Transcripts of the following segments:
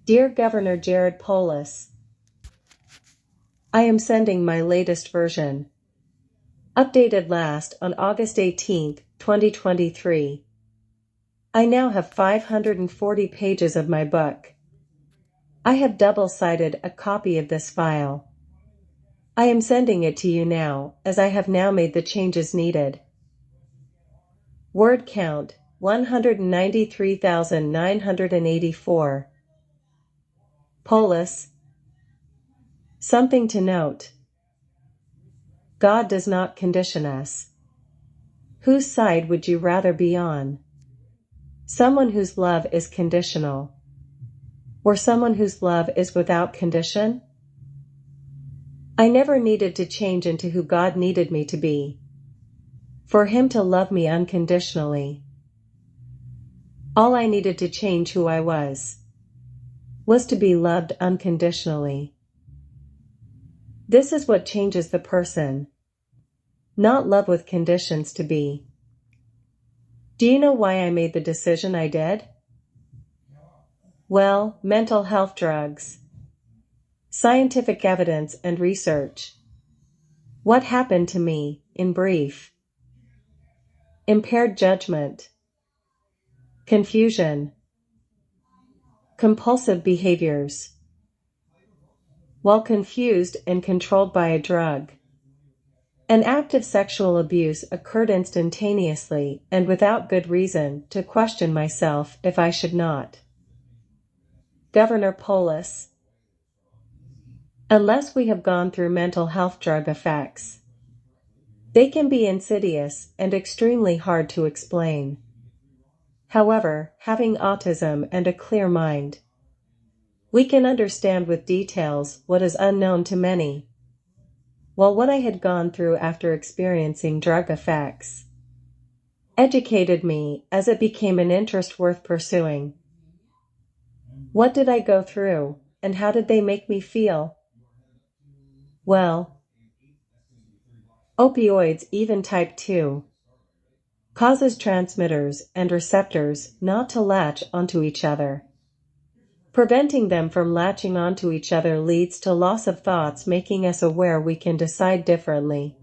Dear Governor Jarad Polis, I am sending my latest version. Updated last on August 18, 2023. I now have 540 pages of my book. I have double-sided a copy of this file. I am sending it to you now, as I have now made the changes needed. Word count, 193,984. Polis. Something to note. God does not condition us. Whose side would you rather be on? Someone whose love is conditional, or someone whose love is without condition? I never needed to change into who God needed me to be, for Him to love me unconditionally. All I needed to change who I was to be loved unconditionally. This is what changes the person, not love with conditions to be. Do you know why I made the decision I did? Well, mental health drugs, scientific evidence and research. What happened to me, in brief? Impaired judgment, confusion, compulsive behaviors. While confused and controlled by a drug, an act of sexual abuse occurred instantaneously and without good reason to question myself if I should not. Governor Polis. Unless we have gone through mental health drug effects, they can be insidious and extremely hard to explain. However, having autism and a clear mind, we can understand with details what is unknown to many. While what I had gone through after experiencing drug effects educated me as it became an interest worth pursuing. What did I go through, and how did they make me feel? Well, opioids, even type 2, causes transmitters and receptors not to latch onto each other. Preventing them from latching onto each other leads to loss of thoughts, making us aware we can decide differently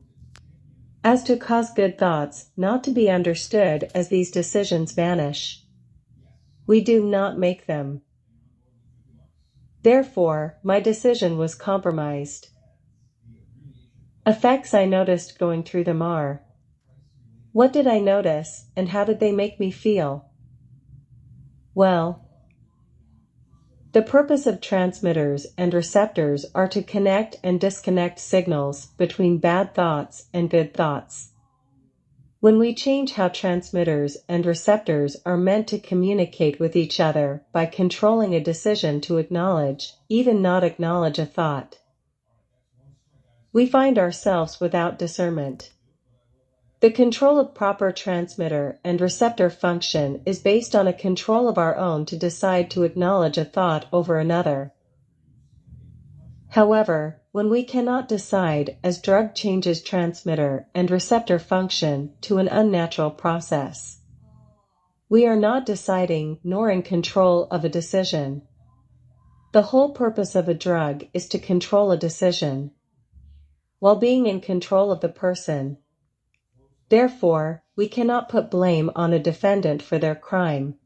as to cause good thoughts not to be understood as these decisions vanish. We do not make them. Therefore, my decision was compromised. Effects I noticed going through them are: what did I notice, and how did they make me feel? Well, the purpose of transmitters and receptors are to connect and disconnect signals between bad thoughts and good thoughts. When we change how transmitters and receptors are meant to communicate with each other by controlling a decision to acknowledge, even not acknowledge a thought, we find ourselves without discernment. The control of proper transmitter and receptor function is based on a control of our own to decide to acknowledge a thought over another. However, when we cannot decide, as drug changes transmitter and receptor function to an unnatural process, we are not deciding nor in control of a decision. The whole purpose of a drug is to control a decision, while being in control of the person. Therefore, we cannot put blame on a defendant for their crime,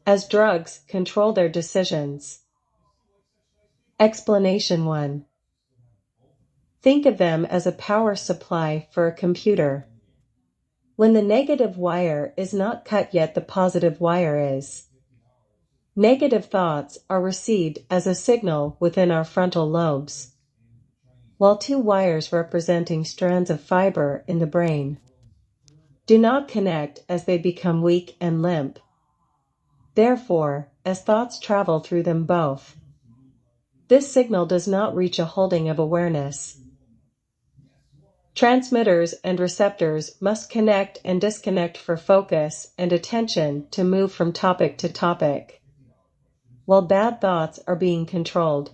as drugs control their decisions. Explanation 1. Think of them as a power supply for a computer. When the negative wire is not cut yet, the positive wire is. Negative thoughts are received as a signal within our frontal lobes, while two wires representing strands of fiber in the brain do not connect as they become weak and limp. Therefore, as thoughts travel through them both, this signal does not reach a holding of awareness. Transmitters and receptors must connect and disconnect for focus and attention to move from topic to topic, while bad thoughts are being controlled.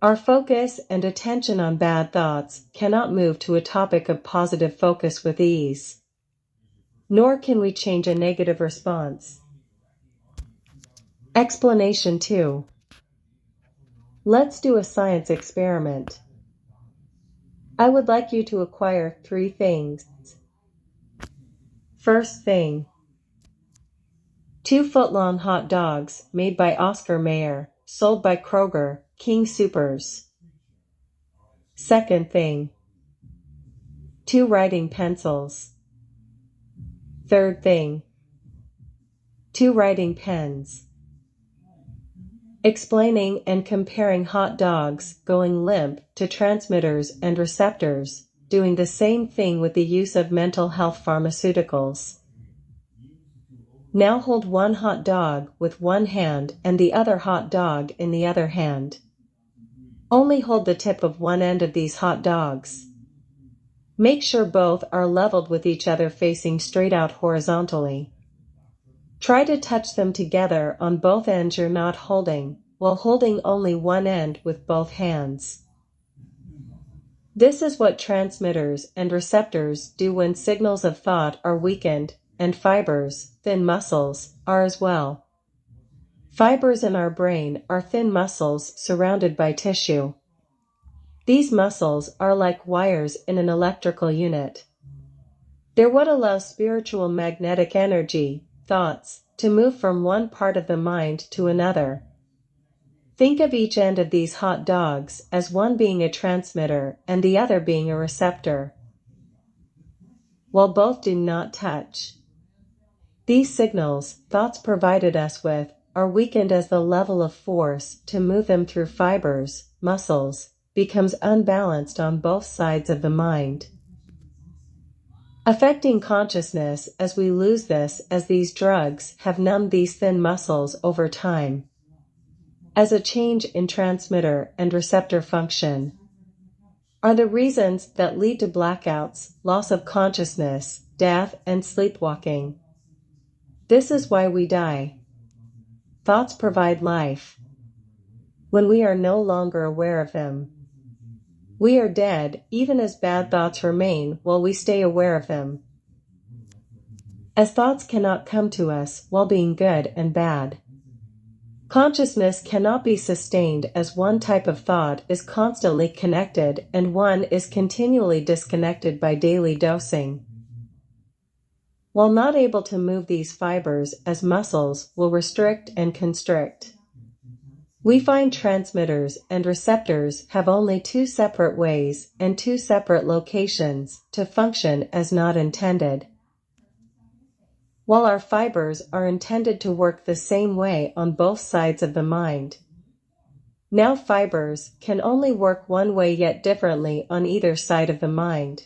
Our focus and attention on bad thoughts cannot move to a topic of positive focus with ease, nor can we change a negative response. Explanation 2. Let's do a science experiment. I would like you to acquire 3 things. First thing. 2-foot-long hot dogs made by Oscar Mayer, sold by Kroger, King Soopers. Second thing. 2 writing pencils. Third thing. 2 writing pens. Explaining and comparing hot dogs going limp to transmitters and receptors, doing the same thing with the use of mental health pharmaceuticals. Now hold one hot dog with one hand and the other hot dog in the other hand. Only hold the tip of one end of these hot dogs. Make sure both are leveled with each other facing straight out horizontally. Try to touch them together on both ends you're not holding, while holding only one end with both hands. This is what transmitters and receptors do when signals of thought are weakened, and fibers, thin muscles, are as well. Fibers in our brain are thin muscles surrounded by tissue. These muscles are like wires in an electrical unit. They're what allows spiritual magnetic energy, thoughts, to move from one part of the mind to another. Think of each end of these hot dogs as one being a transmitter and the other being a receptor. While both do not touch, these signals, thoughts provided us with, are weakened as the level of force to move them through fibers, muscles, becomes unbalanced on both sides of the mind, affecting consciousness as we lose this as these drugs have numbed these thin muscles over time. As a change in transmitter and receptor function are the reasons that lead to blackouts, loss of consciousness, death, and sleepwalking. This is why we die. Thoughts provide life. When we are no longer aware of them, we are dead, even as bad thoughts remain while we stay aware of them. As thoughts cannot come to us while being good and bad, consciousness cannot be sustained as one type of thought is constantly connected and one is continually disconnected by daily dosing. While not able to move these fibers as muscles will restrict and constrict, we find transmitters and receptors have only 2 separate ways and 2 separate locations to function as not intended. While our fibers are intended to work the same way on both sides of the mind, now fibers can only work one way yet differently on either side of the mind,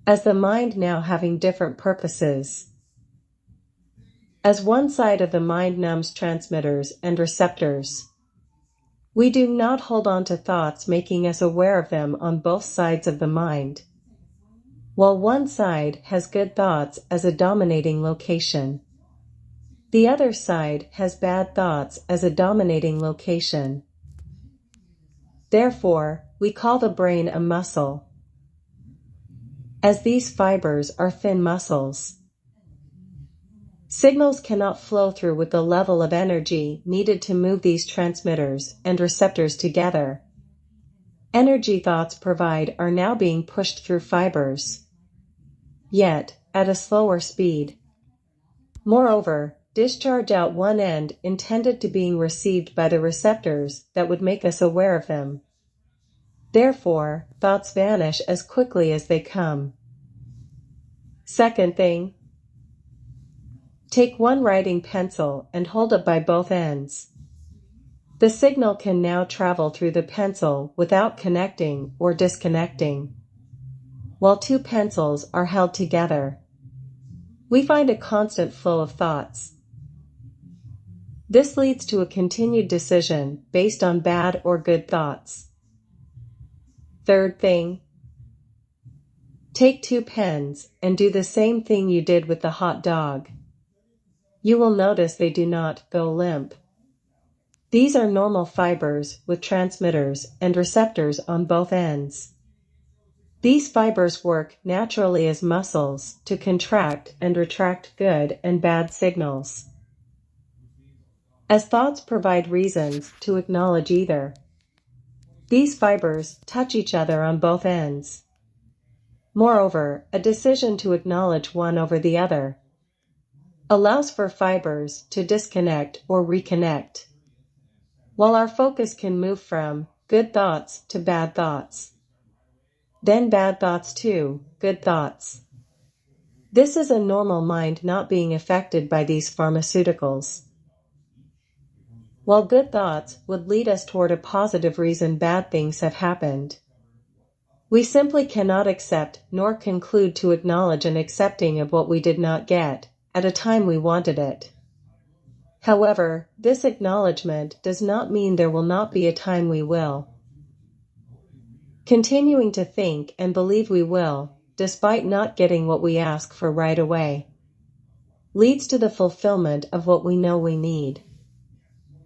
as the mind now having different purposes. As one side of the mind numbs transmitters and receptors, we do not hold on to thoughts making us aware of them on both sides of the mind, while one side has good thoughts as a dominating location. The other side has bad thoughts as a dominating location. Therefore, we call the brain a muscle, as these fibers are thin muscles. Signals cannot flow through with the level of energy needed to move these transmitters and receptors together. Energy thoughts provide are now being pushed through fibers, yet at a slower speed. Moreover, discharge out one end intended to being received by the receptors that would make us aware of them. Therefore, thoughts vanish as quickly as they come. Second thing. Take one writing pencil and hold it by both ends. The signal can now travel through the pencil without connecting or disconnecting, while 2 pencils are held together. We find a constant flow of thoughts. This leads to a continued decision based on bad or good thoughts. Third thing. Take 2 pens and do the same thing you did with the hot dog. You will notice they do not go limp. These are normal fibers with transmitters and receptors on both ends. These fibers work naturally as muscles to contract and retract good and bad signals. as thoughts provide reasons to acknowledge either. These fibers touch each other on both ends. Moreover, a decision to acknowledge one over the other allows for fibers to disconnect or reconnect, while our focus can move from good thoughts to bad thoughts, then bad thoughts to good thoughts. This is a normal mind not being affected by these pharmaceuticals. While good thoughts would lead us toward a positive reason bad things have happened, we simply cannot accept nor conclude to acknowledge an accepting of what we did not get at a time we wanted it. However, this acknowledgement does not mean there will not be a time we will. Continuing to think and believe we will, despite not getting what we ask for right away, leads to the fulfillment of what we know we need.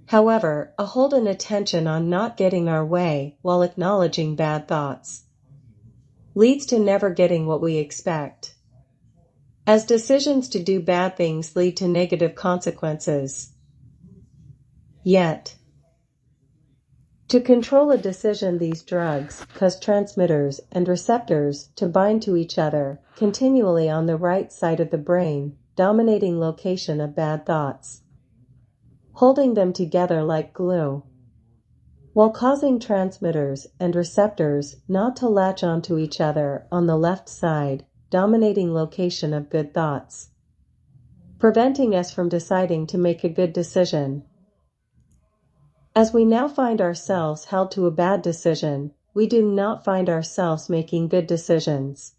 However, a hold and attention on not getting our way while acknowledging bad thoughts leads to never getting what we expect, as decisions to do bad things lead to negative consequences. Yet, to control a decision, these drugs cause transmitters and receptors to bind to each other continually on the right side of the brain, dominating location of bad thoughts, holding them together like glue, while causing transmitters and receptors not to latch onto each other on the left side, dominating location of good thoughts, preventing us from deciding to make a good decision. As we now find ourselves held to a bad decision, we do not find ourselves making good decisions.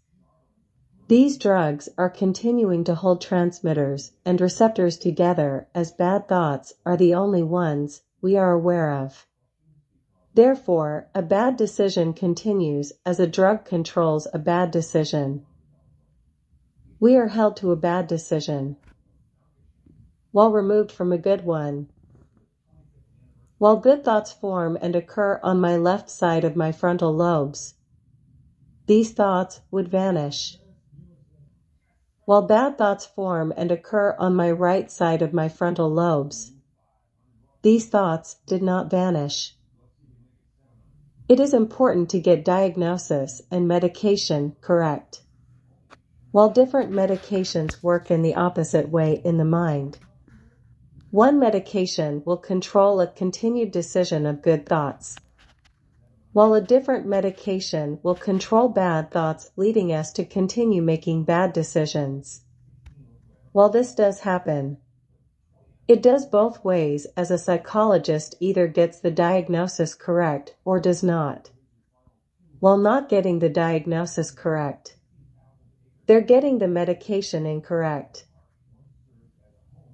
These drugs are continuing to hold transmitters and receptors together, as bad thoughts are the only ones we are aware of. Therefore, a bad decision continues as a drug controls a bad decision. We are held to a bad decision while removed from a good one. While good thoughts form and occur on my left side of my frontal lobes, these thoughts would vanish. While bad thoughts form and occur on my right side of my frontal lobes, these thoughts did not vanish. It is important to get diagnosis and medication correct. While different medications work in the opposite way in the mind, one medication will control a continued decision of good thoughts, while a different medication will control bad thoughts, leading us to continue making bad decisions. While this does happen, it does both ways, as a psychologist either gets the diagnosis correct or does not. While not getting the diagnosis correct, they're getting the medication incorrect.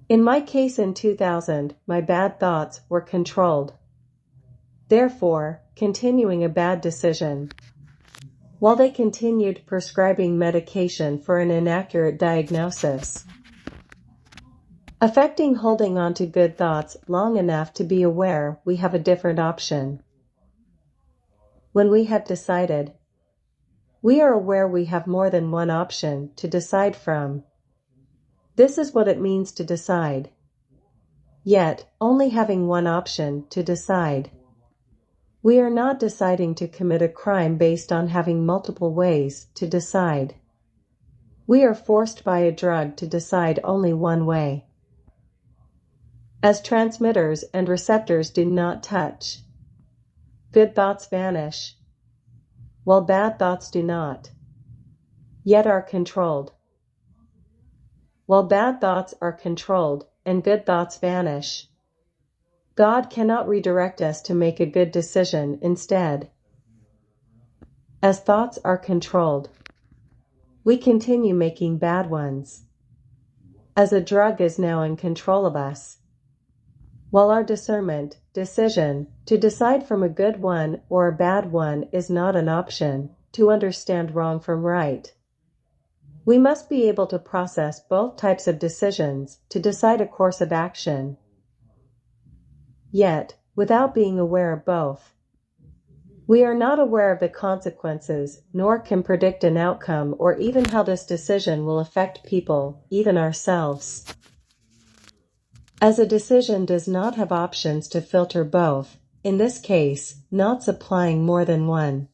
In my case in 2000, my bad thoughts were controlled, therefore continuing a bad decision, while they continued prescribing medication for an inaccurate diagnosis, affecting holding on to good thoughts long enough to be aware we have a different option. When we have decided, we are aware we have more than one option to decide from. This is what it means to decide. Yet, only having one option to decide, we are not deciding to commit a crime based on having multiple ways to decide. We are forced by a drug to decide only one way, as transmitters and receptors do not touch. Good thoughts vanish, while bad thoughts do not, yet are controlled. While bad thoughts are controlled and good thoughts vanish, God cannot redirect us to make a good decision instead. As thoughts are controlled, we continue making bad ones, as a drug is now in control of us, while our discernment, decision, to decide from a good one or a bad one is not an option, to understand wrong from right. We must be able to process both types of decisions to decide a course of action. Yet, without being aware of both, we are not aware of the consequences, nor can predict an outcome or even how this decision will affect people, even ourselves. As a decision does not have options to filter both, in this case, not supplying more than one,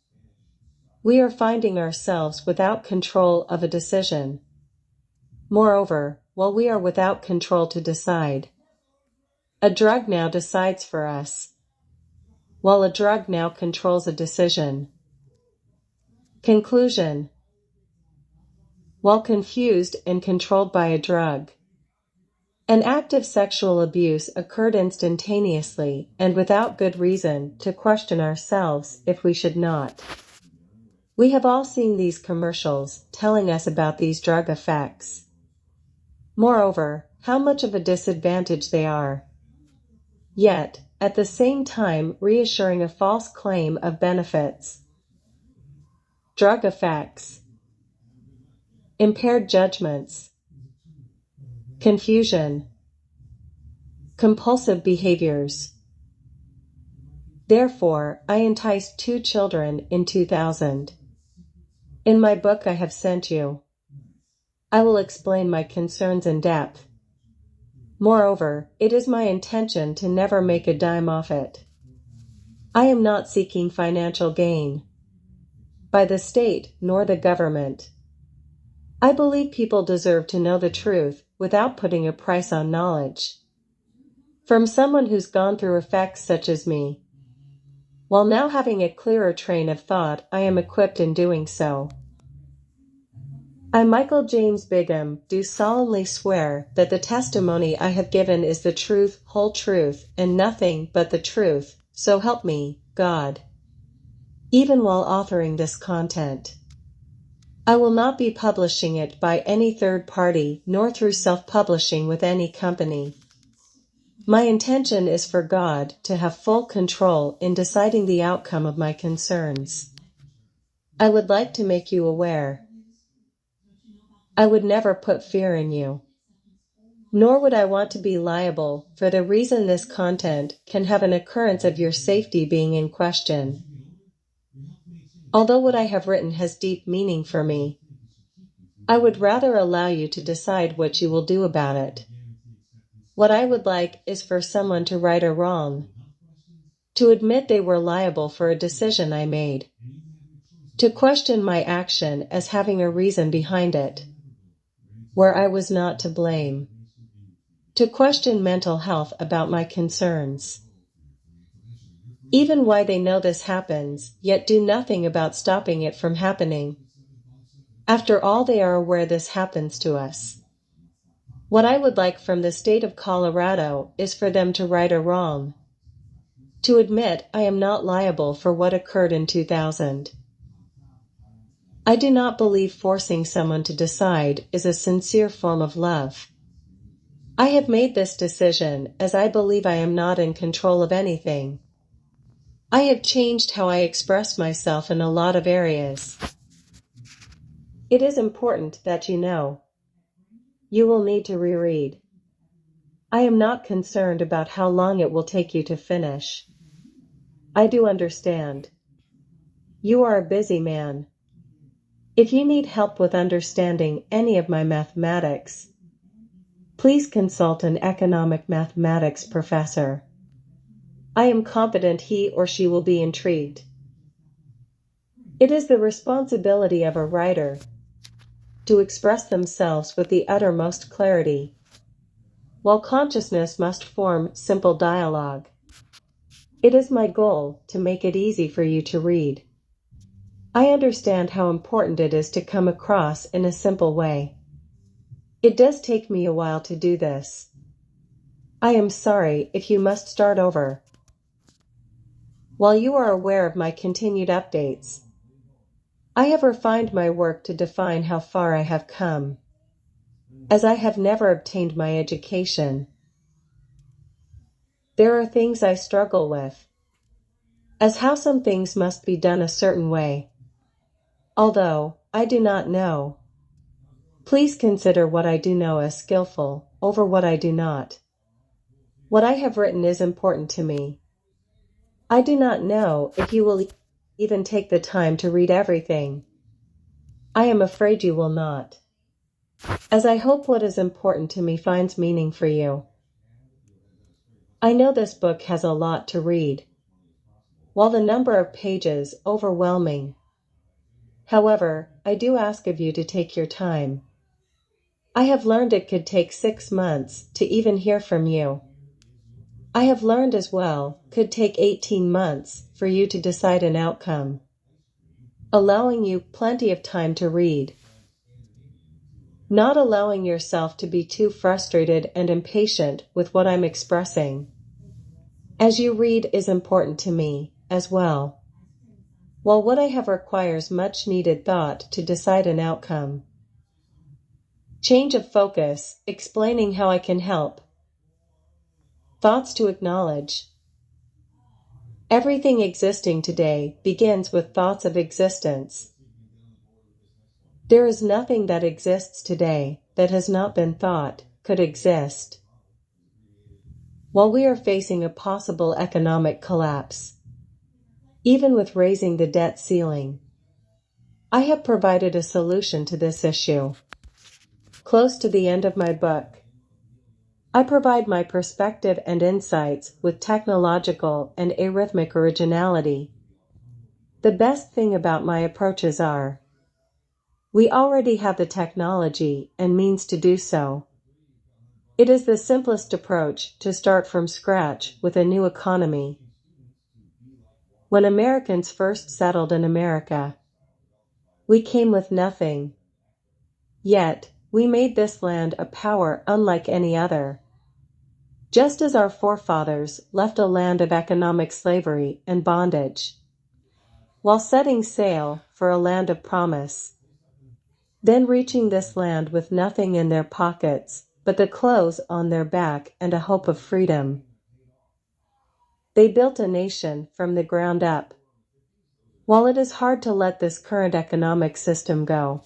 we are finding ourselves without control of a decision. Moreover, while we are without control to decide, a drug now decides for us, while a drug now controls a decision. Conclusion. While confused and controlled by a drug, an act of sexual abuse occurred instantaneously and without good reason to question ourselves if we should not. We have all seen these commercials telling us about these drug effects. Moreover, how much of a disadvantage they are. Yet, at the same time reassuring a false claim of benefits. Drug effects. Impaired judgments. Confusion. Compulsive behaviors. Therefore, I enticed 2 children in 2000. In my book I have sent you, I will explain my concerns in depth. Moreover, it is my intention to never make a dime off it. I am not seeking financial gain by the state nor the government. I believe people deserve to know the truth without putting a price on knowledge. From someone who's gone through effects such as me. While now having a clearer train of thought, I am equipped in doing so. I, Michael James Bigham, do solemnly swear that the testimony I have given is the truth, whole truth, and nothing but the truth, so help me, God. Even while authoring this content, I will not be publishing it by any third party nor through self-publishing with any company. My intention is for God to have full control in deciding the outcome of my concerns. I would like to make you aware. I would never put fear in you. Nor would I want to be liable for the reason this content can have an occurrence of your safety being in question. Although what I have written has deep meaning for me, I would rather allow you to decide what you will do about it. What I would like is for someone to right a wrong, to admit they were liable for a decision I made, to question my action as having a reason behind it, where I was not to blame, to question mental health about my concerns. Even why they know this happens, yet do nothing about stopping it from happening. After all, they are aware this happens to us. What I would like from the state of Colorado is for them to right a wrong, to admit I am not liable for what occurred in 2000. I do not believe forcing someone to decide is a sincere form of love. I have made this decision as I believe I am not in control of anything. I have changed how I express myself in a lot of areas. It is important that you know. You will need to reread. I am not concerned about how long it will take you to finish. I do understand. You are a busy man. If you need help with understanding any of my mathematics, please consult an economic mathematics professor. I am confident he or she will be intrigued. It is the responsibility of a writer to express themselves with the uttermost clarity, while consciousness must form simple dialogue. It is my goal to make it easy for you to read. I understand how important it is to come across in a simple way. It does take me a while to do this. I am sorry if you must start over. While you are aware of my continued updates, I have refined my work to define how far I have come, as I have never obtained my education. There are things I struggle with, as how some things must be done a certain way. Although I do not know, please consider what I do know as skillful over what I do not. What I have written is important to me. I do not know if you will even take the time to read everything. I am afraid you will not, as I hope what is important to me finds meaning for you. I know this book has a lot to read, while the number of pages overwhelming. However, I do ask of you to take your time. I have learned it could take 6 months to even hear from you. I have learned as well, could take 18 months for you to decide an outcome, allowing you plenty of time to read. Not allowing yourself to be too frustrated and impatient with what I'm expressing. As you read is important to me, as well. While what I have requires much needed thought to decide an outcome. Change of focus, explaining how I can help. Thoughts to acknowledge. Everything existing today begins with thoughts of existence. There is nothing that exists today that has not been thought could exist. While we are facing a possible economic collapse, even with raising the debt ceiling, I have provided a solution to this issue. Close to the end of my book, I provide my perspective and insights with technological and arithmetic originality. The best thing about my approaches are, we already have the technology and means to do so. It is the simplest approach to start from scratch with a new economy. When Americans first settled in America, we came with nothing. Yet, we made this land a power unlike any other. Just as our forefathers left a land of economic slavery and bondage, while setting sail for a land of promise, then reaching this land with nothing in their pockets but the clothes on their back and a hope of freedom. They built a nation from the ground up. While it is hard to let this current economic system go,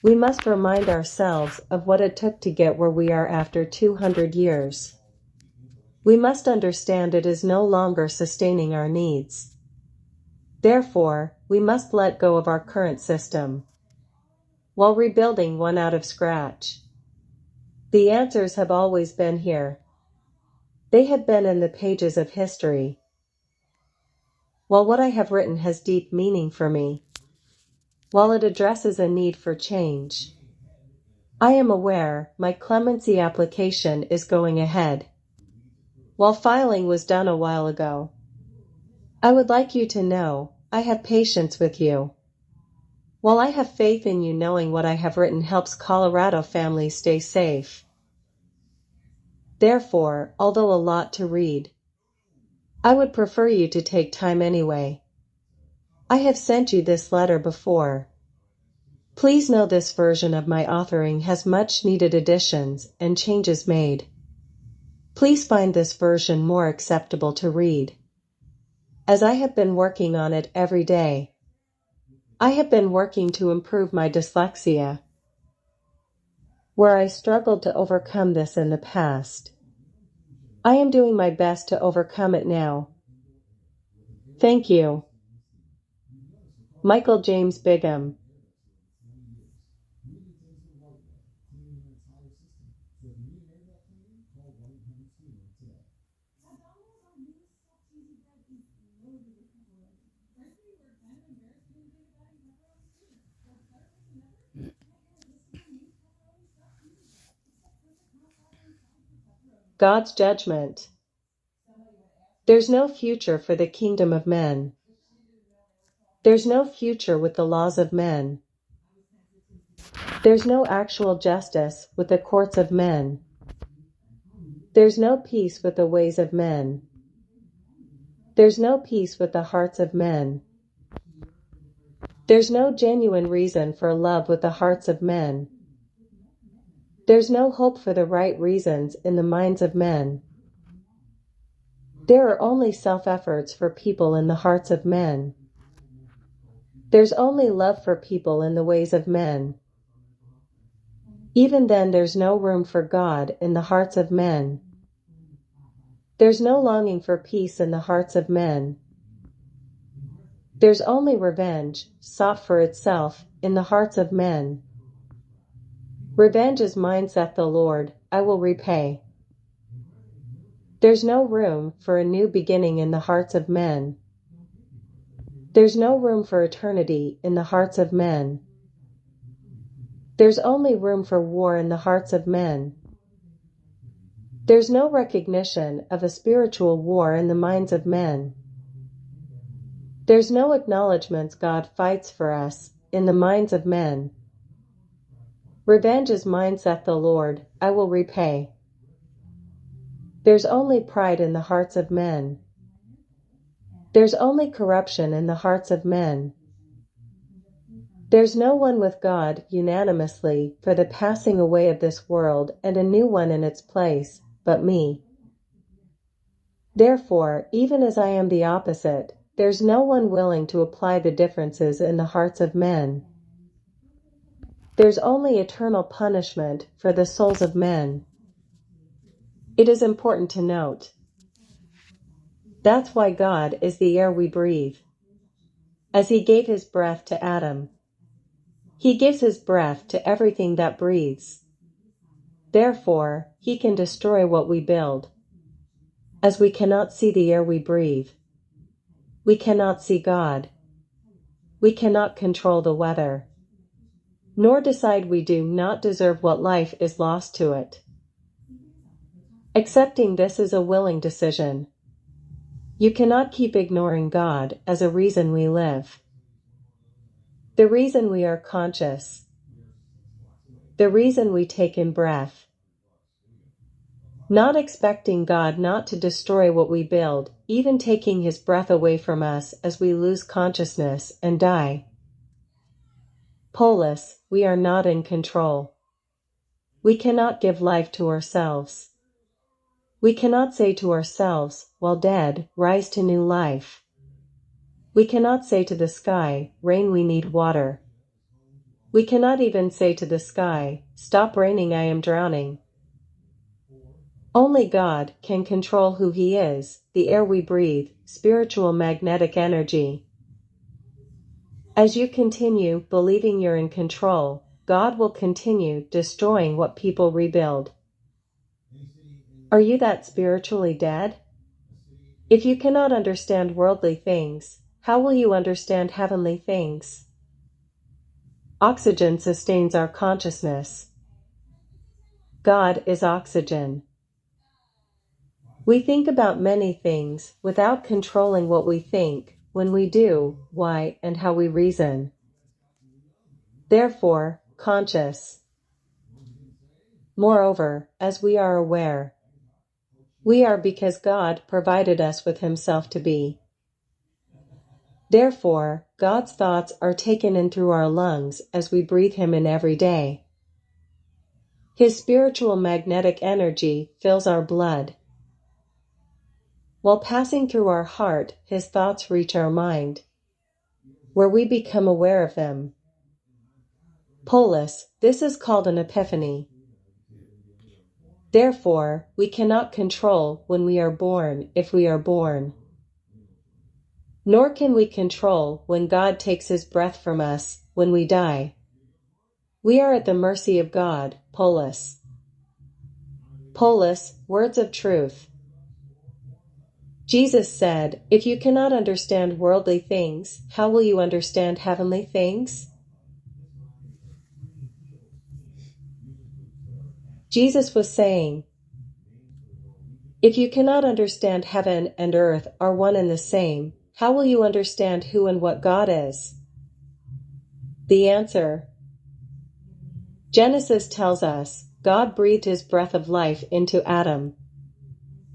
we must remind ourselves of what it took to get where we are after 200 years. We must understand it is no longer sustaining our needs. Therefore, we must let go of our current system, while rebuilding one out of scratch. The answers have always been here. They have been in the pages of history. While what I have written has deep meaning for me, while it addresses a need for change, I am aware my clemency application is going ahead, while filing was done a while ago. I would like you to know, I have patience with you. While I have faith in you, knowing what I have written helps Colorado families stay safe. Therefore, although a lot to read, I would prefer you to take time anyway. I have sent you this letter before. Please know this version of my authoring has much needed additions and changes made. Please find this version more acceptable to read, as I have been working on it every day. I have been working to improve my dyslexia, where I struggled to overcome this in the past. I am doing my best to overcome it now. Thank you. Michael James Bigham. God's judgment. There's no future for the kingdom of men. There's no future with the laws of men. There's no actual justice with the courts of men. There's no peace with the ways of men. There's no peace with the hearts of men. There's no genuine reason for love with the hearts of men. There's no hope for the right reasons in the minds of men. There are only self-efforts for people in the hearts of men. There's only love for people in the ways of men. Even then, there's no room for God in the hearts of men. There's no longing for peace in the hearts of men. There's only revenge, sought for itself, in the hearts of men. Revenge is mine, saith the Lord, I will repay. There's no room for a new beginning in the hearts of men. There's no room for eternity in the hearts of men. There's only room for war in the hearts of men. There's no recognition of a spiritual war in the minds of men. There's no acknowledgement God fights for us in the minds of men. Revenge is mine, saith the Lord, I will repay. There's only pride in the hearts of men. There's only corruption in the hearts of men. There's no one with God unanimously for the passing away of this world and a new one in its place, but me. Therefore, even as I am the opposite, there's no one willing to apply the differences in the hearts of men. There's only eternal punishment for the souls of men. It is important to note. That's why God is the air we breathe. As He gave His breath to Adam, He gives His breath to everything that breathes. Therefore, He can destroy what we build. As we cannot see the air we breathe, we cannot see God. We cannot control the weather, nor decide we do not deserve what life is lost to it. Accepting this is a willing decision. You cannot keep ignoring God as a reason we live. The reason we are conscious. The reason we take in breath. Not expecting God not to destroy what we build, even taking His breath away from us as we lose consciousness and die. Polis, we are not in control. We cannot give life to ourselves. We cannot say to ourselves, while dead, rise to new life. We cannot say to the sky, rain, we need water. We cannot even say to the sky, stop raining, I am drowning. Only God can control who He is, the air we breathe, spiritual magnetic energy. As you continue believing you're in control, God will continue destroying what people rebuild. Are you that spiritually dead? If you cannot understand worldly things, how will you understand heavenly things? Oxygen sustains our consciousness. God is oxygen. We think about many things without controlling what we think, when we do, why, and how we reason. Therefore, conscious. Moreover, as we are aware, we are because God provided us with Himself to be. Therefore, God's thoughts are taken in through our lungs as we breathe Him in every day. His spiritual magnetic energy fills our blood. While passing through our heart, His thoughts reach our mind, where we become aware of them. Polis, this is called an epiphany. Therefore, we cannot control when we are born if we are born. Nor can we control when God takes His breath from us when we die. We are at the mercy of God, Polis. Polis, words of truth. Jesus said, if you cannot understand worldly things, how will you understand heavenly things? Jesus was saying, if you cannot understand heaven and earth are one and the same, how will you understand who and what God is? The answer. Genesis tells us, God breathed His breath of life into Adam.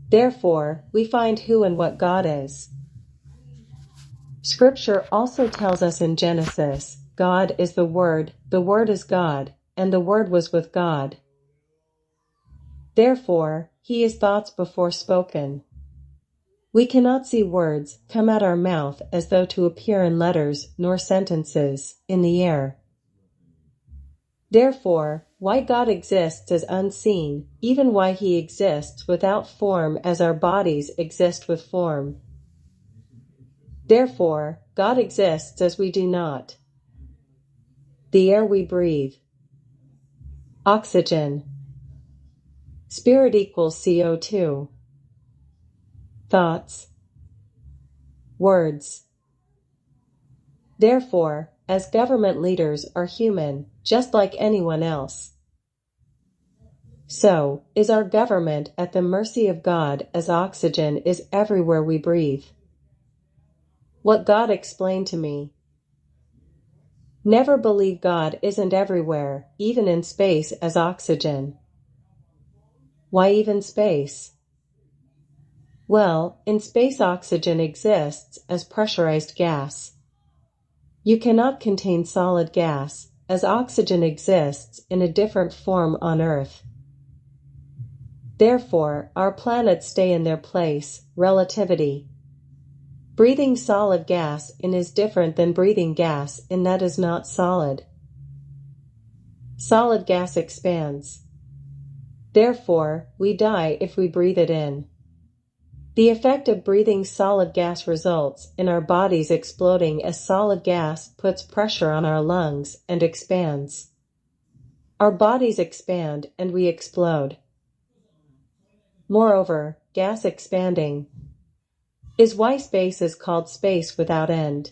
Therefore, we find who and what God is. Scripture also tells us in Genesis, God is the Word is God, and the Word was with God. Therefore, He is thoughts before spoken. We cannot see words come out our mouth as though to appear in letters nor sentences in the air. Therefore, why God exists as unseen, even why He exists without form as our bodies exist with form. Therefore, God exists as we do not. The air we breathe. Oxygen. Spirit equals CO2. thoughts, words. Therefore, as government leaders are human, just like anyone else, so is our government at the mercy of God, as oxygen is everywhere we breathe. What God explained to me. Never believe God isn't everywhere, even in space, as oxygen. Why even space? Well, in space oxygen exists as pressurized gas. You cannot contain solid gas, as oxygen exists in a different form on Earth. Therefore, our planets stay in their place, relativity. Breathing solid gas in is different than breathing gas in that is not solid. Solid gas expands. Therefore, we die if we breathe it in. The effect of breathing solid gas results in our bodies exploding as solid gas puts pressure on our lungs and expands. Our bodies expand and we explode. Moreover, gas expanding is why space is called space without end.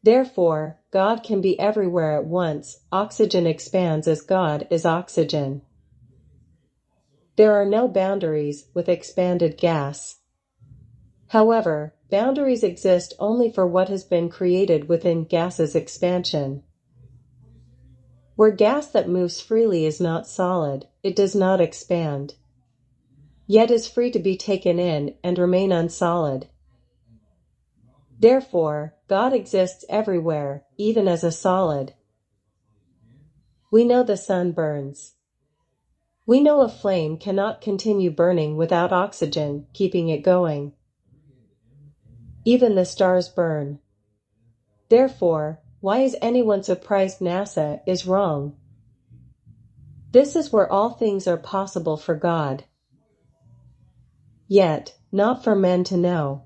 Therefore, God can be everywhere at once. Oxygen expands as God is oxygen. There are no boundaries with expanded gas. However, boundaries exist only for what has been created within gas's expansion. Where gas that moves freely is not solid, it does not expand, yet is free to be taken in and remain unsolid. Therefore, God exists everywhere, even as a solid. We know the sun burns. We know a flame cannot continue burning without oxygen keeping it going. Even the stars burn. Therefore, why is anyone surprised NASA is wrong? This is where all things are possible for God. Yet, not for men to know.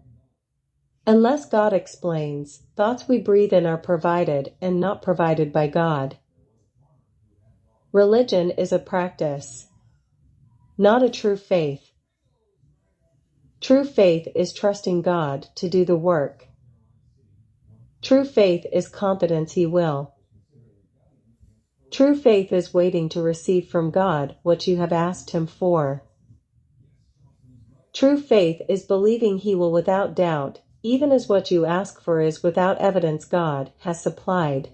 Unless God explains, thoughts we breathe in are provided and not provided by God. Religion is a practice, not a true faith. True faith is trusting God to do the work. True faith is confidence He will. True faith is waiting to receive from God what you have asked Him for. True faith is believing He will without doubt, even as what you ask for is without evidence God has supplied.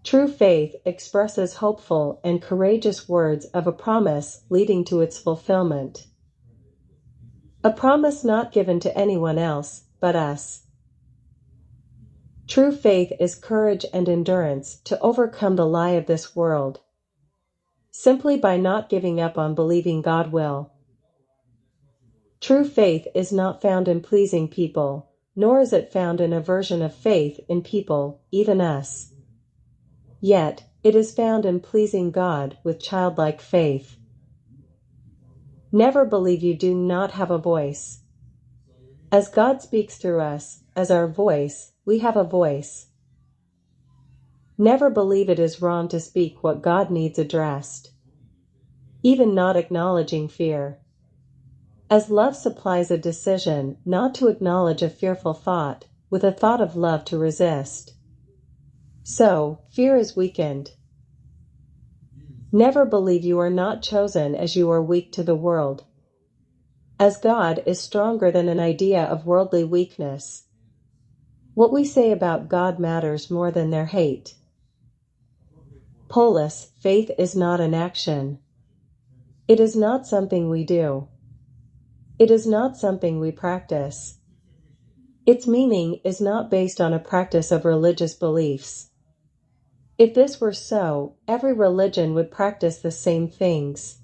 True faith expresses hopeful and courageous words of a promise leading to its fulfillment. A promise not given to anyone else but us. True faith is courage and endurance to overcome the lie of this world, simply by not giving up on believing God will. True faith is not found in pleasing people, nor is it found in a version of faith in people, even us. Yet, it is found in pleasing God with childlike faith. Never believe you do not have a voice. As God speaks through us, as our voice, we have a voice. Never believe it is wrong to speak what God needs addressed, even not acknowledging fear. As love supplies a decision not to acknowledge a fearful thought, with a thought of love to resist, so fear is weakened. Never believe you are not chosen as you are weak to the world. As God is stronger than an idea of worldly weakness. What we say about God matters more than their hate. Polis, faith is not an action. It is not something we do. It is not something we practice. Its meaning is not based on a practice of religious beliefs. If this were so, every religion would practice the same things.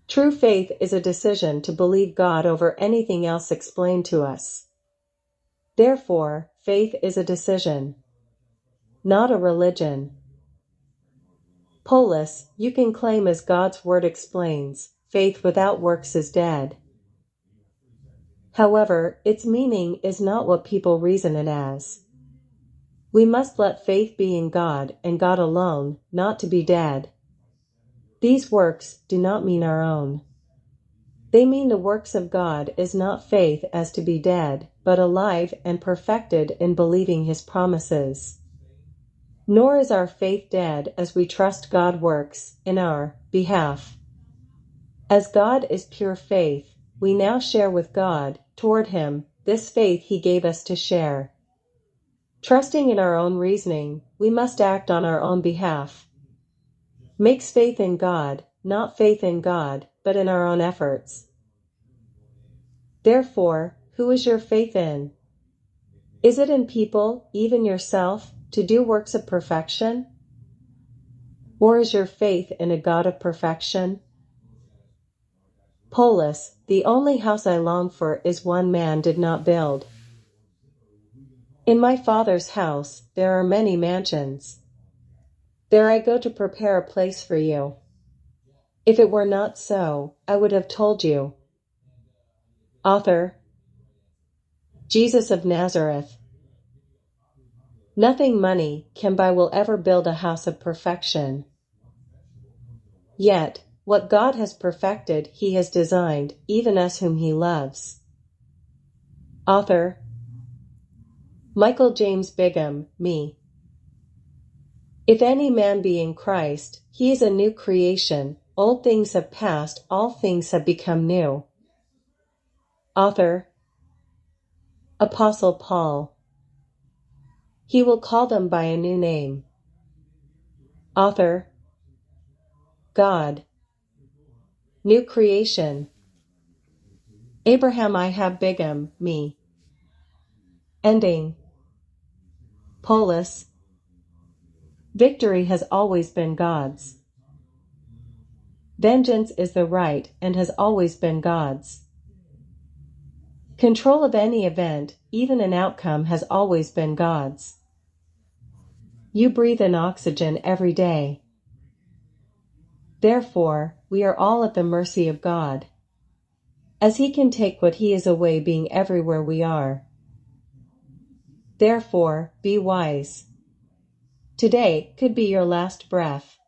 True faith is a decision to believe God over anything else explained to us. Therefore, faith is a decision, not a religion. Polis, you can claim as God's word explains, faith without works is dead. However, its meaning is not what people reason it as. We must let faith be in God and God alone, not to be dead. These works do not mean our own. They mean the works of God is not faith as to be dead, but alive and perfected in believing his promises. Nor is our faith dead as we trust God works in our behalf. As God is pure faith, we now share with God, toward him, this faith he gave us to share. Trusting in our own reasoning, we must act on our own behalf. Makes faith in God, not faith in God, but in our own efforts. Therefore, who is your faith in? Is it in people, even yourself, to do works of perfection? Or is your faith in a God of perfection? Polis, the only house I long for is one man did not build. In my Father's house there are many mansions. There I go to prepare a place for you. If it were not so, I would have told you. Author Jesus of Nazareth. Nothing money can buy will ever build a house of perfection. Yet, what God has perfected he has designed, even us whom he loves. Author Michael James Bigham, me. If any man be in Christ, he is a new creation, old things have passed, all things have become new. Author Apostle Paul. He will call them by a new name. Author God. New creation. Abraham I have Bigham, me. Ending. Polis. Victory has always been God's. Vengeance is the right and has always been God's. Control of any event, even an outcome, has always been God's. You breathe in oxygen every day. Therefore, we are all at the mercy of God, as he can take what he is away being everywhere we are. Therefore, be wise. Today could be your last breath.